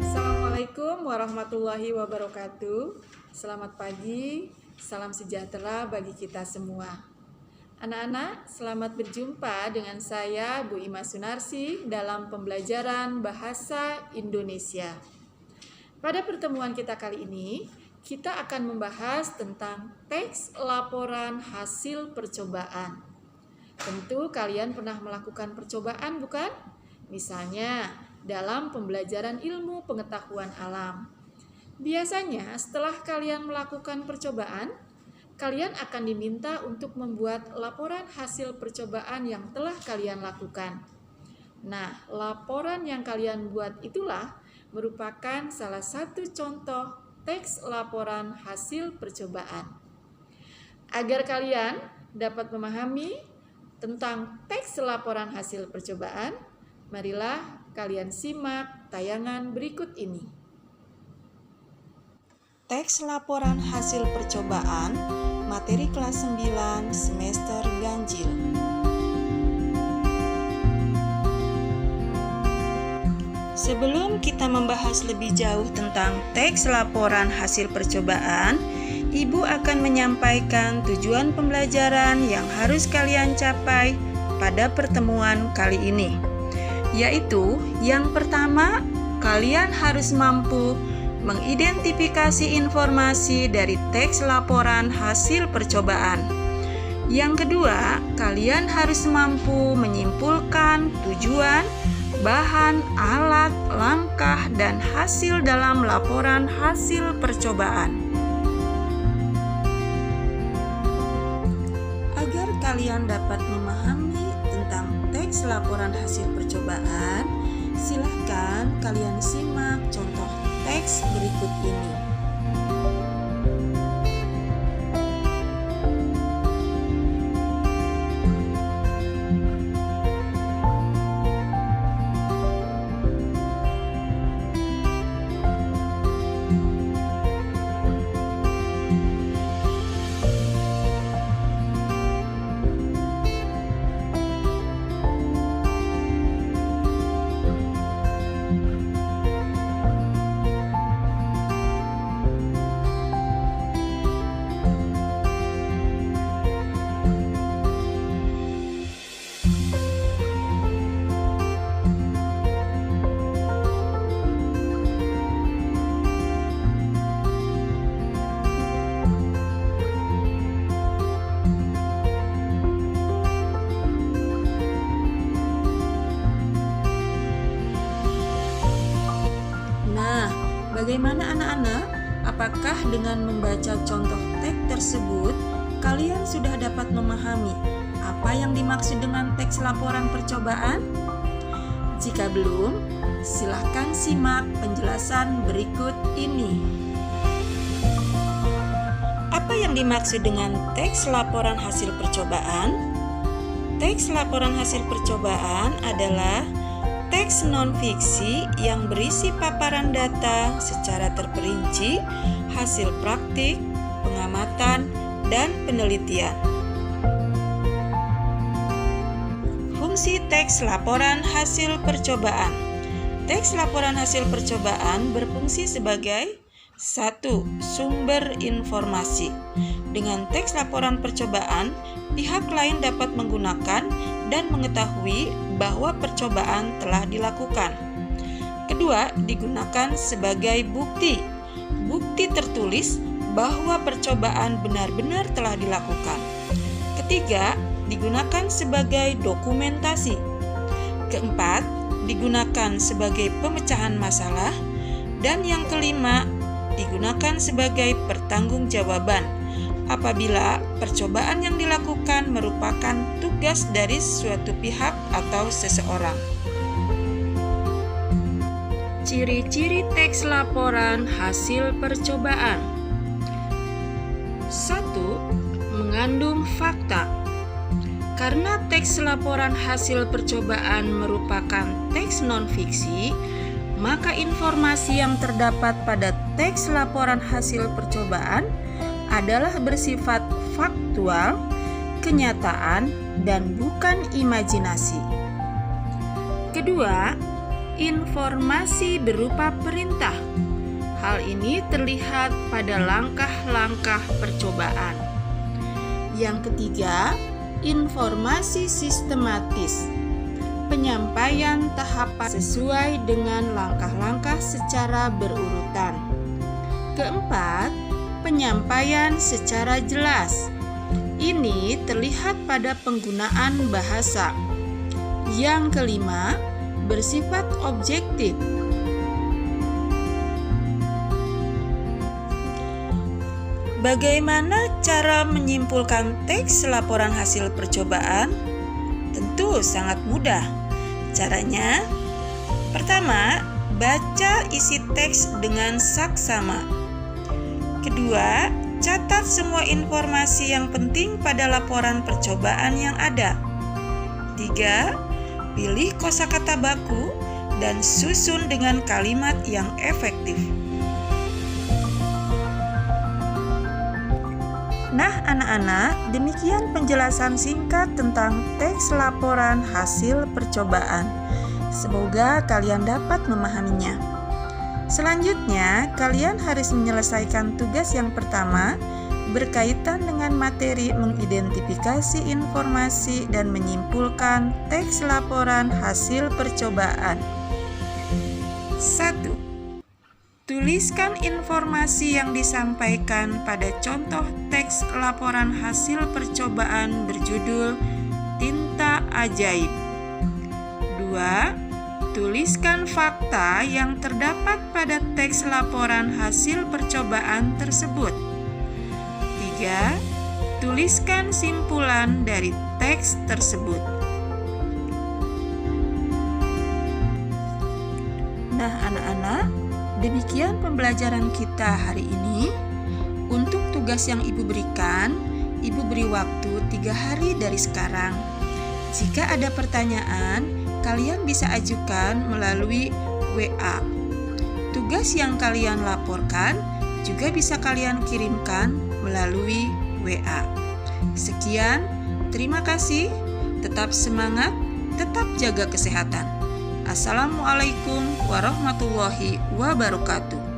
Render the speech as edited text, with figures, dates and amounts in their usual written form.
Assalamualaikum warahmatullahi wabarakatuh. Selamat pagi, salam sejahtera bagi kita semua. Anak-anak, selamat berjumpa dengan saya Bu Ima Sunarsi dalam pembelajaran Bahasa Indonesia. Pada pertemuan kita kali ini, kita akan membahas tentang teks laporan hasil percobaan. Tentu kalian pernah melakukan percobaan, bukan? Misalnya, dalam pembelajaran ilmu pengetahuan alam. Biasanya setelah kalian melakukan percobaan, kalian akan diminta untuk membuat laporan hasil percobaan yang telah kalian lakukan. Nah, laporan yang kalian buat itulah merupakan salah satu contoh teks laporan hasil percobaan. Agar kalian dapat memahami tentang teks laporan hasil percobaan, marilah kalian simak tayangan berikut ini. Teks laporan hasil percobaan, materi kelas 9 semester ganjil. Sebelum kita membahas lebih jauh tentang teks laporan hasil percobaan, Ibu akan menyampaikan tujuan pembelajaran yang harus kalian capai pada pertemuan kali ini. Yaitu, yang pertama, kalian harus mampu mengidentifikasi informasi dari teks laporan hasil percobaan. Yang kedua, kalian harus mampu menyimpulkan tujuan, bahan, alat, langkah, dan hasil dalam laporan hasil percobaan. Agar kalian dapat memahami tentang teks laporan hasil percobaan, silakan kalian simak contoh teks berikut ini. Bagaimana anak-anak? Apakah dengan membaca contoh teks tersebut, kalian sudah dapat memahami apa yang dimaksud dengan teks laporan percobaan? Jika belum, silakan simak penjelasan berikut ini. Apa yang dimaksud dengan teks laporan hasil percobaan? Teks laporan hasil percobaan adalah teks non-fiksi yang berisi paparan data secara terperinci, hasil praktik, pengamatan, dan penelitian. Fungsi teks laporan hasil percobaan. Teks laporan hasil percobaan berfungsi sebagai 1. Sumber informasi. Dengan teks laporan percobaan, pihak lain dapat menggunakan dan mengetahui bahwa percobaan telah dilakukan. Kedua, digunakan sebagai bukti. Bukti tertulis bahwa percobaan benar-benar telah dilakukan. Ketiga, digunakan sebagai dokumentasi. Keempat, digunakan sebagai pemecahan masalah. Dan yang kelima, digunakan sebagai pertanggungjawaban apabila percobaan yang dilakukan merupakan tugas dari suatu pihak atau seseorang. Ciri-ciri teks laporan hasil percobaan. 1. Mengandung fakta. Karena teks laporan hasil percobaan merupakan teks non-fiksi, maka informasi yang terdapat pada teks laporan hasil percobaan adalah bersifat faktual, kenyataan, dan bukan imajinasi. Kedua, informasi berupa perintah. Hal ini terlihat pada langkah-langkah percobaan. Yang ketiga, informasi sistematis. Penyampaian tahapan sesuai dengan langkah-langkah secara berurutan. Keempat, penyampaian secara jelas. Ini terlihat pada penggunaan bahasa. Yang kelima, bersifat objektif. Bagaimana cara menyimpulkan teks laporan hasil percobaan? Tentu sangat mudah. Caranya, pertama, baca isi teks dengan saksama. Kedua, catat semua informasi yang penting pada laporan percobaan yang ada. 3. Pilih kosakata baku dan susun dengan kalimat yang efektif. Nah, anak-anak, demikian penjelasan singkat tentang teks laporan hasil percobaan. Semoga kalian dapat memahaminya. Selanjutnya, kalian harus menyelesaikan tugas yang pertama berkaitan dengan materi mengidentifikasi informasi dan menyimpulkan teks laporan hasil percobaan. 1. Tuliskan informasi yang disampaikan pada contoh teks laporan hasil percobaan berjudul Tinta Ajaib. 2. Tuliskan fakta yang terdapat pada teks laporan hasil percobaan tersebut. 3. Tuliskan simpulan dari teks tersebut. Nah, anak-anak, demikian pembelajaran kita hari ini. Untuk tugas yang Ibu berikan, Ibu beri waktu 3 hari dari sekarang. Jika ada pertanyaan, kalian bisa ajukan melalui WA. Tugas yang kalian laporkan juga bisa kalian kirimkan melalui WA. Sekian, terima kasih. Tetap semangat, tetap jaga kesehatan. Assalamualaikum warahmatullahi wabarakatuh.